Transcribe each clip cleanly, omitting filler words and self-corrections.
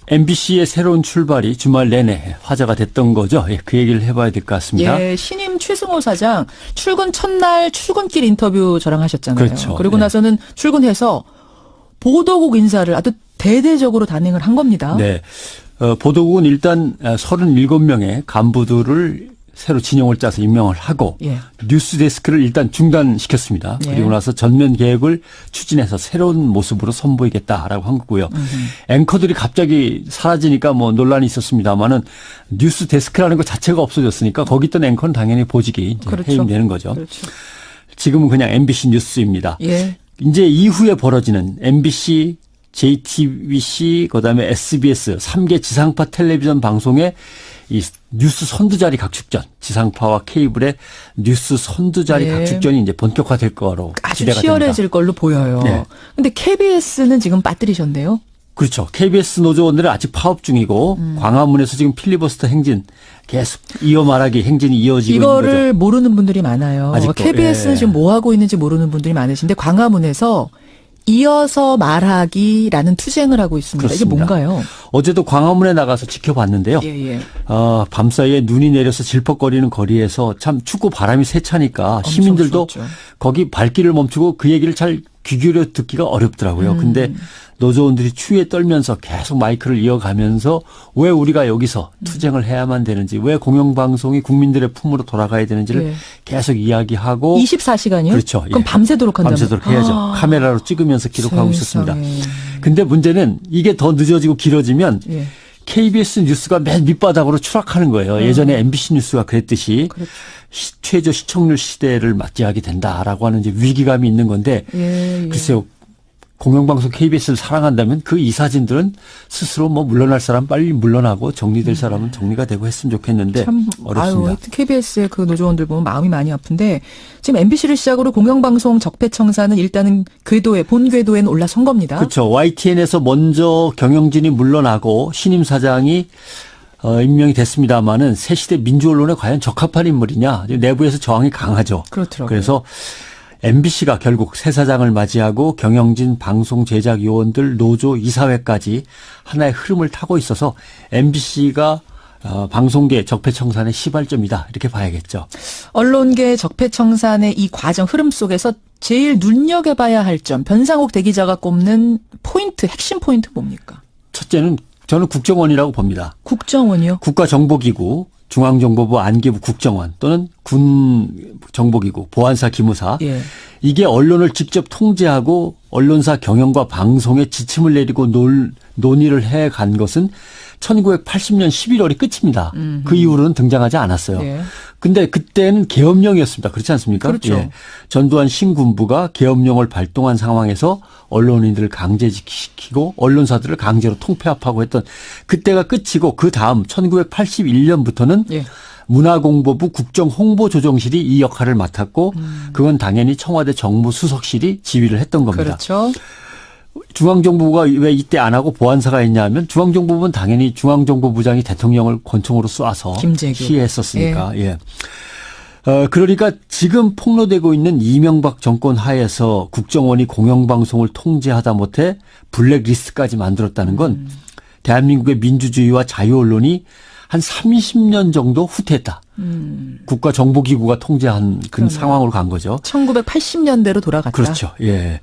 MBC의 새로운 출발이 주말 내내 화제가 됐던 거죠. 예, 그 얘기를 해봐야 될 것 같습니다. 예, 신임 최승호 사장 출근 첫날 출근길 인터뷰 저랑 하셨잖아요. 그렇죠. 그리고 예. 나서는 출근해서 보도국 인사를 아주 대대적으로 단행을 한 겁니다. 네. 보도국은 일단 37명의 간부들을 새로 진영을 짜서 임명을 하고 예. 뉴스 데스크를 일단 중단시켰습니다. 예. 그리고 나서 전면 계획을 추진해서 새로운 모습으로 선보이겠다라고 한 거고요. 앵커들이 갑자기 사라지니까 뭐 논란이 있었습니다만은 뉴스 데스크라는 것 자체가 없어졌으니까 거기 있던 앵커는 당연히 보직이 이제 그렇죠. 해임되는 거죠. 그렇죠. 지금은 그냥 MBC 뉴스입니다. 예. 이제 이후에 벌어지는 MBC, JTBC, 그다음에 SBS 3개 지상파 텔레비전 방송의 이 뉴스 선두자리 각축전, 지상파와 케이블의 뉴스 선두자리 네. 각축전이 이제 본격화될 거로 아주 기대가 치열해질 됩니다. 걸로 보여요. 네. 근데 KBS는 지금 빠뜨리셨네요. 그렇죠. KBS 노조원들은 아직 파업 중이고 광화문에서 지금 필리버스터 행진 계속 이어 말하기 행진이 이어지고 있는 거죠. 이거를 모르는 분들이 많아요. 아직도, KBS는 예. 지금 뭐 하고 있는지 모르는 분들이 많으신데 광화문에서 이어서 말하기라는 투쟁을 하고 있습니다. 그렇습니다. 이게 뭔가요? 어제도 광화문에 나가서 지켜봤는데요. 예. 밤사이에 눈이 내려서 질퍽거리는 거리에서 참 춥고 바람이 세차니까 시민들도 추웠죠. 거기 발길을 멈추고 그 얘기를 잘 귀 기울여 듣기가 어렵더라고요. 근데 노조원들이 추위에 떨면서 계속 마이크를 이어가면서 왜 우리가 여기서 투쟁을 해야만 되는지, 왜 공영방송이 국민들의 품으로 돌아가야 되는지를 예. 계속 이야기하고 24시간이요? 그렇죠. 그럼 예. 밤새도록 한다면? 밤새도록 해야죠. 카메라로 찍으면서 기록하고 세상에. 있었습니다. 근데 문제는 이게 더 늦어지고 길어지면 예. KBS 뉴스가 맨 밑바닥으로 추락하는 거예요. 예전에 MBC 뉴스가 그랬듯이 그렇죠. 최저 시청률 시대를 맞이하게 된다라고 하는 이제 위기감이 있는 건데 예. 글쎄요. 공영방송 KBS를 사랑한다면 그 이사진들은 스스로 뭐 물러날 사람 빨리 물러나고 정리될 사람은 정리가 되고 했으면 좋겠는데 참 어렵습니다. 하여튼 KBS의 그 노조원들 보면 마음이 많이 아픈데 지금 MBC를 시작으로 공영방송 적폐청사는 일단은 본 궤도에는 올라선 겁니다. 그렇죠. YTN에서 먼저 경영진이 물러나고 신임 사장이 임명이 됐습니다마는 새 시대 민주언론에 과연 적합한 인물이냐 내부에서 저항이 강하죠. 그렇더라고요. 그래서 MBC가 결국 새 사장을 맞이하고 경영진 방송 제작 요원들 노조 이사회까지 하나의 흐름을 타고 있어서 MBC가 방송계 적폐청산의 시발점이다 이렇게 봐야겠죠. 언론계 적폐청산의 이 과정 흐름 속에서 제일 눈여겨봐야 할 점, 변상욱 대기자가 꼽는 포인트, 핵심 포인트 뭡니까? 첫째는 저는 국정원이라고 봅니다. 국정원이요? 국가정보기구, 중앙정보부 안기부 국정원 또는 군정보기구, 보안사 기무사 예. 이게 언론을 직접 통제하고 언론사 경영과 방송에 지침을 내리고 논의를 해간 것은 1980년 11월이 끝입니다. 그 이후로는 등장하지 않았어요. 예. 근데 그때는 계엄령이었습니다. 그렇지 않습니까? 그렇죠. 예. 전두환 신군부가 계엄령을 발동한 상황에서 언론인들을 강제시키고 언론사들을 강제로 통폐합하고 했던 그때가 끝이고 그 다음 1981년부터는 예. 문화공보부 국정홍보조정실이 이 역할을 맡았고 그건 당연히 청와대 정무수석실이 지휘를 했던 겁니다. 그렇죠. 중앙정보부가 왜 이때 안 하고 보안사가 했냐면 중앙정보부는 당연히 중앙정보부장이 대통령을 권총으로 쏴서 김재규. 시해했었으니까. 예. 그러니까 지금 폭로되고 있는 이명박 정권 하에서 국정원이 공영방송을 통제하다 못해 블랙리스트까지 만들었다는 건 대한민국의 민주주의와 자유언론이 한 30년 정도 후퇴했다. 국가정보기구가 통제한 그 상황으로 간 거죠. 1980년대로 돌아갔다. 그렇죠. 예.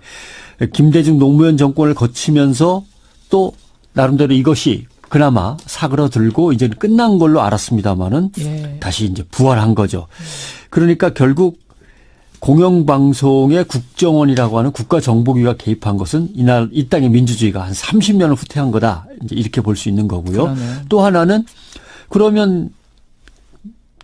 김대중 노무현 정권을 거치면서 또 나름대로 이것이 그나마 사그러들고 이제 끝난 걸로 알았습니다마는 예. 다시 이제 부활한 거죠. 그러니까 결국 공영방송의 국정원이라고 하는 국가정보기가 개입한 것은 이 땅의 민주주의가 한 30년을 후퇴한 거다. 이제 이렇게 볼 수 있는 거고요. 그러네. 또 하나는 그러면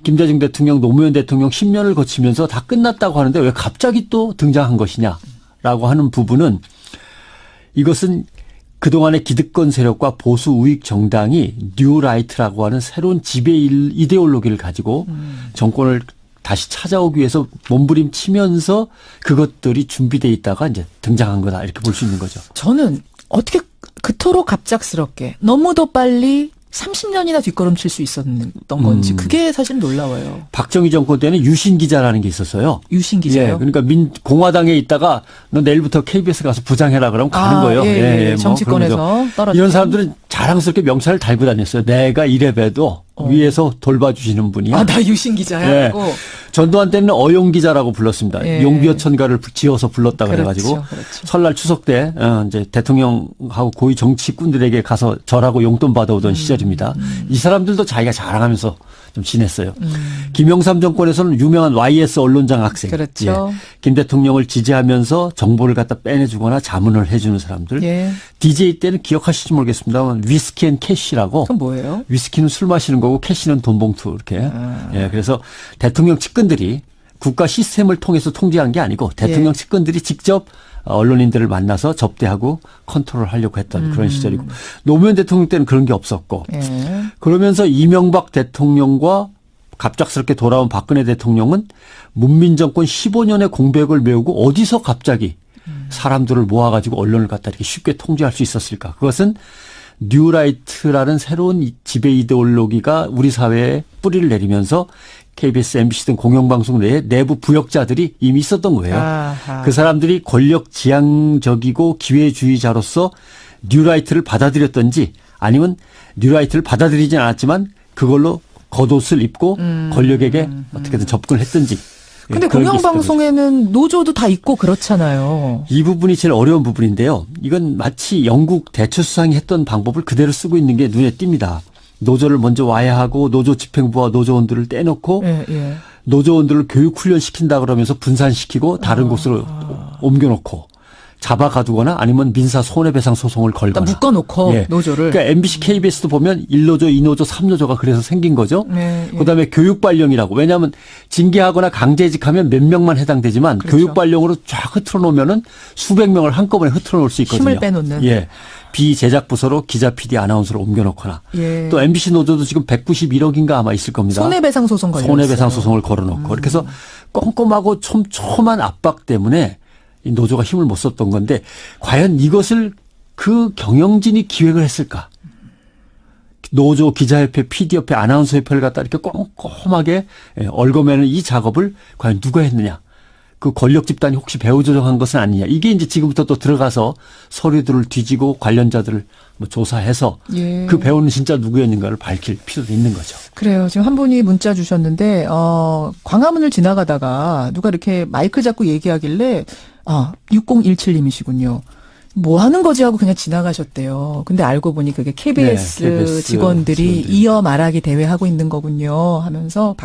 김대중 대통령, 노무현 대통령 10년을 거치면서 다 끝났다고 하는데 왜 갑자기 또 등장한 것이냐라고 하는 부분은 이것은 그동안의 기득권 세력과 보수 우익 정당이 뉴라이트라고 하는 새로운 지배 이데올로기를 가지고 정권을 다시 찾아오기 위해서 몸부림치면서 그것들이 준비되어 있다가 이제 등장한 거다 이렇게 볼 수 있는 거죠. 저는 어떻게 그토록 갑작스럽게 너무도 빨리 30년이나 뒷걸음칠 수 있었던 건지 그게 사실 놀라워요. 박정희 정권 때는 유신 기자라는 게 있었어요. 유신 기자요? 예, 그러니까 공화당에 있다가 너 내일부터 KBS 가서 부장해라 그러면 가는 거예요. 예, 뭐 정치권에서 떨어져. 이런 사람들은 자랑스럽게 명찰을 달고 다녔어요. 내가 이래봬도 위에서 돌봐주시는 분이야. 나 유신 기자야. 예. 전두환 때는 어용 기자라고 불렀습니다. 예. 용비어천가를 지어서 불렀다 그래가지고 그렇죠. 설날 추석 때 이제 대통령하고 고위 정치꾼들에게 가서 절하고 용돈 받아오던 시절입니다. 이 사람들도 자기가 자랑하면서 좀 지냈어요. 김영삼 정권에서는 유명한 YS 언론장 학생, 그렇죠. 예. 김 대통령을 지지하면서 정보를 갖다 빼내주거나 자문을 해주는 사람들. 예. DJ 때는 기억하실지 모르겠습니다만 위스키 앤 캐시라고. 그건 뭐예요? 위스키는 술 마시는 거고 캐시는 돈 봉투 이렇게. 예, 그래서 대통령 측근들이 국가 시스템을 통해서 통제한 게 아니고 대통령 측근들이 직접 언론인들을 만나서 접대하고 컨트롤하려고 했던 그런 시절이고 노무현 대통령 때는 그런 게 없었고 예. 그러면서 이명박 대통령과 갑작스럽게 돌아온 박근혜 대통령은 문민정권 15년의 공백을 메우고 어디서 갑자기 사람들을 모아가지고 언론을 갖다 이렇게 쉽게 통제할 수 있었을까? 그것은 뉴라이트라는 새로운 지배 이데올로기가 우리 사회에 뿌리를 내리면서 KBS, MBC 등 공영방송 내에 내부 부역자들이 이미 있었던 거예요. 아하. 그 사람들이 권력 지향적이고 기회주의자로서 뉴라이트를 받아들였던지 아니면 뉴라이트를 받아들이진 않았지만 그걸로 겉옷을 입고 권력에게 어떻게든 접근을 했던지. 근데 공영방송에는 노조도 다 있고 그렇잖아요. 이 부분이 제일 어려운 부분인데요. 이건 마치 영국 대처수상이 했던 방법을 그대로 쓰고 있는 게 눈에 띕니다. 노조를 먼저 와야하고 노조 집행부와 노조원들을 떼놓고 예. 노조원들을 교육훈련 시킨다 그러면서 분산시키고 다른 곳으로 옮겨놓고 잡아가두거나 아니면 민사 손해배상 소송을 걸거나. 그러니까 묶어놓고 예. 노조를. 그러니까 MBC, KBS도 보면 1노조, 2노조, 3노조가 그래서 생긴 거죠. 예. 그다음에 교육발령이라고. 왜냐하면 징계하거나 강제직하면 몇 명만 해당되지만 그렇죠. 교육발령으로 쫙 흐트러 놓으면은 수백 명을 한꺼번에 흐트러 놓을 수 있거든요. 힘을 빼놓는. 예. 비제작 부서로 기자, PD, 아나운서를 옮겨놓거나. 예. 또 MBC 노조도 지금 191억인가 아마 있을 겁니다. 손해배상 소송 걸렸어요. 손해배상 소송을 걸어놓고. 이렇게 해서 꼼꼼하고 촘촘한 압박 때문에 이 노조가 힘을 못 썼던 건데 과연 이것을 그 경영진이 기획을 했을까? 노조, 기자협회, PD협회, 아나운서협회를 갖다 이렇게 꼼꼼하게 얽어매는 이 작업을 과연 누가 했느냐? 그 권력 집단이 혹시 배후 조정한 것은 아니냐? 이게 이제 지금부터 또 들어가서 서류들을 뒤지고 관련자들을 뭐 조사해서 예. 그 배우는 진짜 누구였는가를 밝힐 필요도 있는 거죠. 그래요. 지금 한 분이 문자 주셨는데 광화문을 지나가다가 누가 이렇게 마이크 잡고 얘기하길래 6017님이시군요. 뭐 하는 거지 하고 그냥 지나가셨대요. 근데 알고 보니 그게 KBS, 네, KBS 직원들이 이어 말하기 대회 하고 있는 거군요 하면서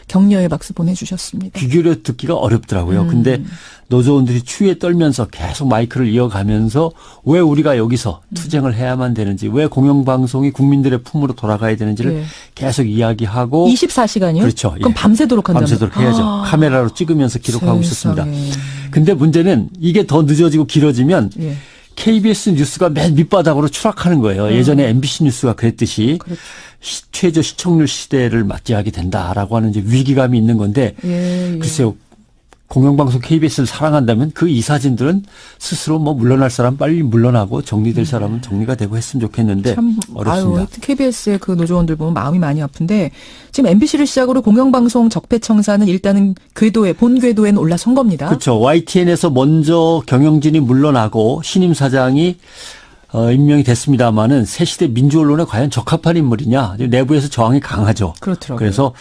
격려의 박수 보내주셨습니다. 귀 기울여 듣기가 어렵더라고요. 근데 노조원들이 추위에 떨면서 계속 마이크를 이어가면서 왜 우리가 여기서 투쟁을 해야만 되는지, 왜 공영방송이 국민들의 품으로 돌아가야 되는지를 네. 계속 이야기하고 24시간이요? 그렇죠. 그럼 밤새도록 한다면 밤새도록 해야죠. 카메라로 찍으면서 기록하고 세상에. 있었습니다. 근데 문제는 이게 더 늦어지고 길어지면 예. KBS 뉴스가 맨 밑바닥으로 추락하는 거예요. 예전에 MBC 뉴스가 그랬듯이 그렇죠. 최저 시청률 시대를 맞이하게 된다라고 하는 이제 위기감이 있는 건데 예. 글쎄요. 공영방송 KBS를 사랑한다면 그 이사진들은 스스로 뭐 물러날 사람 빨리 물러나고 정리될 사람은 정리가 되고 했으면 좋겠는데 참 어렵습니다. KBS의 그 노조원들 보면 마음이 많이 아픈데 지금 MBC를 시작으로 공영방송 적폐청사는 일단은 본 궤도에는 올라선 겁니다. 그렇죠. YTN에서 먼저 경영진이 물러나고 신임 사장이 임명이 됐습니다마는 새 시대 민주언론에 과연 적합한 인물이냐. 내부에서 저항이 강하죠. 그렇더라고요. 그래서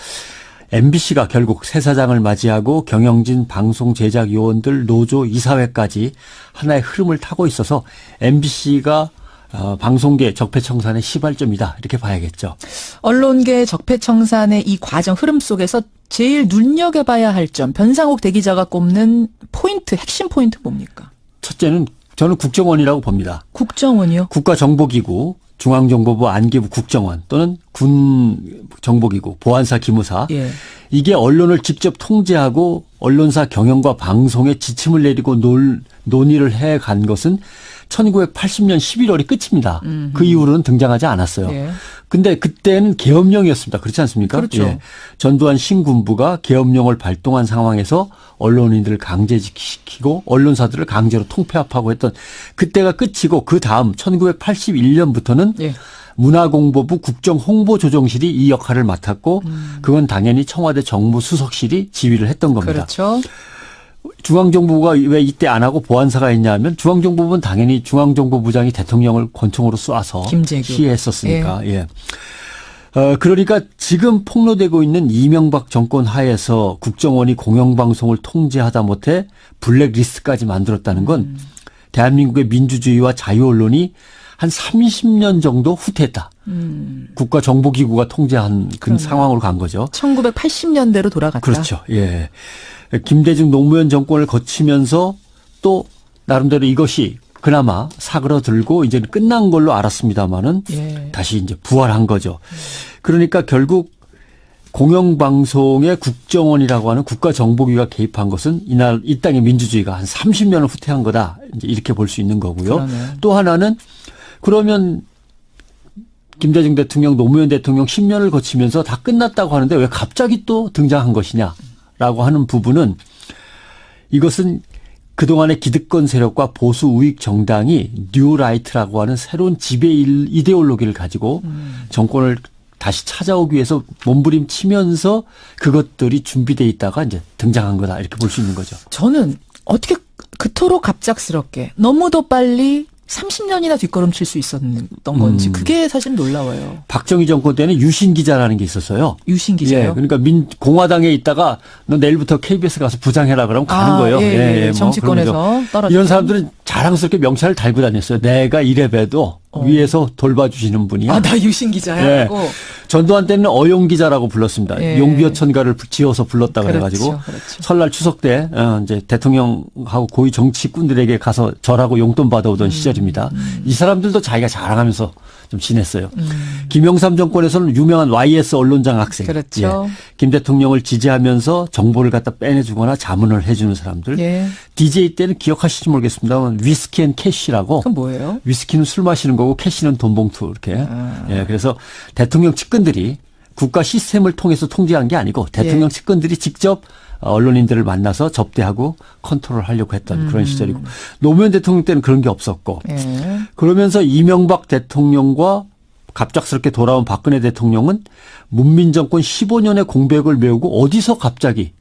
MBC가 결국 새 사장을 맞이하고 경영진, 방송 제작 요원들, 노조, 이사회까지 하나의 흐름을 타고 있어서 MBC가 방송계 적폐청산의 시발점이다 이렇게 봐야겠죠. 언론계 적폐청산의 이 과정 흐름 속에서 제일 눈여겨봐야 할 점, 변상욱 대기자가 꼽는 포인트, 핵심 포인트 뭡니까? 첫째는 저는 국정원이라고 봅니다. 국정원이요? 국가정보기구, 중앙정보부, 안기부, 국정원 또는 군정보기구, 보안사, 기무사. 예. 이게 언론을 직접 통제하고 언론사 경영과 방송에 지침을 내리고 논의를 해간 것은 1980년 11월이 끝입니다. 그 이후로는 등장하지 않았어요. 예. 근데 그때는 계엄령이었습니다. 그렇지 않습니까? 그렇죠. 예. 전두환 신군부가 계엄령을 발동한 상황에서 언론인들을 강제시키고 언론사들을 강제로 통폐합하고 했던 그때가 끝이고 그 다음 1981년부터는 예. 문화공보부 국정홍보조정실이 이 역할을 맡았고 그건 당연히 청와대 정무수석실이 지휘를 했던 겁니다. 그렇죠. 중앙정보부가 왜 이때 안 하고 보안사가 했냐면 중앙정보부는 당연히 중앙정보부장이 대통령을 권총으로 쏴서 김재규. 시해했었으니까. 예. 그러니까 지금 폭로되고 있는 이명박 정권 하에서 국정원이 공영방송을 통제하다 못해 블랙리스트까지 만들었다는 건 대한민국의 민주주의와 자유언론이 한 30년 정도 후퇴했다. 국가정보기구가 통제한 그 상황으로 간 거죠. 1980년대로 돌아갔다. 그렇죠. 예. 김대중 노무현 정권을 거치면서 또 나름대로 이것이 그나마 사그러들고 이제는 끝난 걸로 알았습니다마는 예. 다시 이제 부활한 거죠. 그러니까 결국 공영방송의 국정원이라고 하는 국가정보기가 개입한 것은 이 땅의 민주주의가 한 30년을 후퇴한 거다. 이제 이렇게 볼 수 있는 거고요. 그러네. 또 하나는 그러면 김대중 대통령, 노무현 대통령 10년을 거치면서 다 끝났다고 하는데 왜 갑자기 또 등장한 것이냐라고 하는 부분은 이것은 그동안의 기득권 세력과 보수 우익 정당이 뉴라이트라고 하는 새로운 지배 이데올로기를 가지고 정권을 다시 찾아오기 위해서 몸부림치면서 그것들이 준비돼 있다가 이제 등장한 거다 이렇게 볼 수 있는 거죠. 저는 어떻게 그토록 갑작스럽게 너무도 빨리 30년이나 뒷걸음칠 수 있었던 건지 그게 사실 놀라워요. 박정희 정권 때는 유신 기자라는 게 있었어요. 유신 기자요? 예, 그러니까 공화당에 있다가 너 내일부터 KBS 가서 부장해라 그러면 가는 거예요. 예, 뭐 정치권에서 그런 거죠. 떨어져. 이런 사람들은 자랑스럽게 명찰을 달고 다녔어요. 내가 이래봬도 위에서 돌봐주시는 분이야. 나 유신 기자야. 하고. 전두환 때는 어용 기자라고 불렀습니다. 예. 용비어천가를 지어서 불렀다 그래가지고 그렇죠. 설날 추석 때 이제 대통령하고 고위 정치꾼들에게 가서 절하고 용돈 받아오던 시절입니다. 이 사람들도 자기가 자랑하면서 좀 지냈어요. 김영삼 정권에서는 유명한 YS 언론장 학생, 그렇죠. 김 대통령을 지지하면서 정보를 갖다 빼내주거나 자문을 해주는 사람들. 예. DJ 때는 기억하실지 모르겠습니다만 위스키 앤 캐시라고. 그건 뭐예요? 위스키는 술 마시는 거고 캐시는 돈 봉투 이렇게. 예, 그래서 대통령 측근들이 국가 시스템을 통해서 통제한 게 아니고 대통령 측근들이 직접 언론인들을 만나서 접대하고 컨트롤하려고 했던 그런 시절이고 노무현 대통령 때는 그런 게 없었고 예. 그러면서 이명박 대통령과 갑작스럽게 돌아온 박근혜 대통령은 문민정권 15년의 공백을 메우고 어디서 갑자기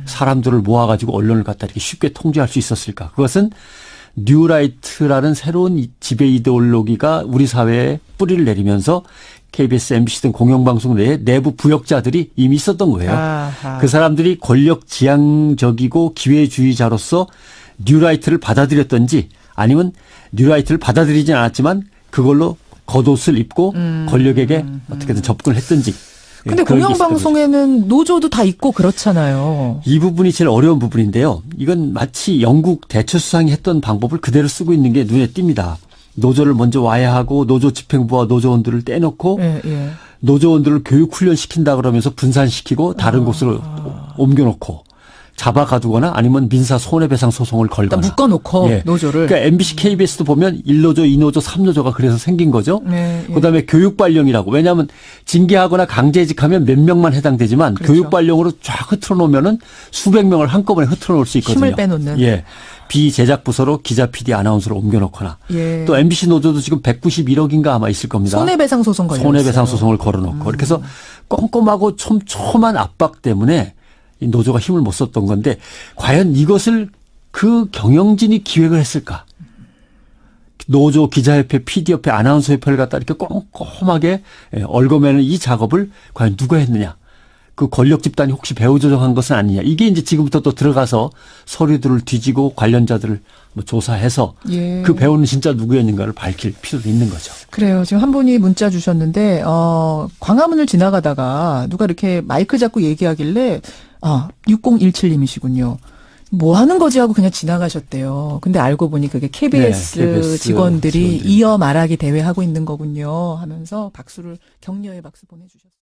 사람들을 모아가지고 언론을 갖다 이렇게 쉽게 통제할 수 있었을까? 그것은 뉴라이트라는 새로운 지배 이데올로기가 우리 사회에 뿌리를 내리면서 KBS, MBC 등 공영방송 내에 내부 부역자들이 이미 있었던 거예요. 아하. 그 사람들이 권력 지향적이고 기회주의자로서 뉴라이트를 받아들였던지 아니면 뉴라이트를 받아들이진 않았지만 그걸로 겉옷을 입고 권력에게 어떻게든 접근을 했던지. 근데 그런 게 있었던 거죠. 공영방송에는 노조도 다 있고 그렇잖아요. 이 부분이 제일 어려운 부분인데요. 이건 마치 영국 대처수상이 했던 방법을 그대로 쓰고 있는 게 눈에 띕니다. 노조를 먼저 와야하고 노조 집행부와 노조원들을 떼놓고 예. 노조원들을 교육 훈련시킨다 그러면서 분산시키고 다른 곳으로 옮겨놓고 잡아가두거나 아니면 민사 손해배상 소송을 걸거나. 묶어놓고 노조를. 그러니까 MBC, KBS도 보면 1노조, 2노조, 3노조가 그래서 생긴 거죠. 예. 그다음에 교육발령이라고. 왜냐하면 징계하거나 강제직하면 몇 명만 해당되지만 그렇죠. 교육발령으로 쫙 흐트러 놓으면은 수백 명을 한꺼번에 흐트러 놓을 수 있거든요. 힘을 빼놓는. 예. 비제작 부서로 기자, PD, 아나운서로 옮겨놓거나. 예. 또 MBC 노조도 지금 191억인가 아마 있을 겁니다. 손해배상 소송 걸렸어요. 손해배상 소송을 걸어놓고. 이렇게 해서 꼼꼼하고 촘촘한 압박 때문에 이 노조가 힘을 못 썼던 건데 과연 이것을 그 경영진이 기획을 했을까? 노조, 기자협회, PD협회, 아나운서협회를 갖다 이렇게 꼼꼼하게 얽어매는 이 작업을 과연 누가 했느냐? 그 권력 집단이 혹시 배후 조정한 것은 아니냐? 이게 이제 지금부터 또 들어가서 서류들을 뒤지고 관련자들을 뭐 조사해서 예. 그 배우는 진짜 누구였는가를 밝힐 필요도 있는 거죠. 그래요. 지금 한 분이 문자 주셨는데 광화문을 지나가다가 누가 이렇게 마이크 잡고 얘기하길래 6017님이시군요. 뭐 하는 거지 하고 그냥 지나가셨대요. 근데 알고 보니 그게 KBS, KBS 직원들이 직원들이. 이어 말하기 대회 하고 있는 거군요 하면서 격려의 박수 보내주셨어요.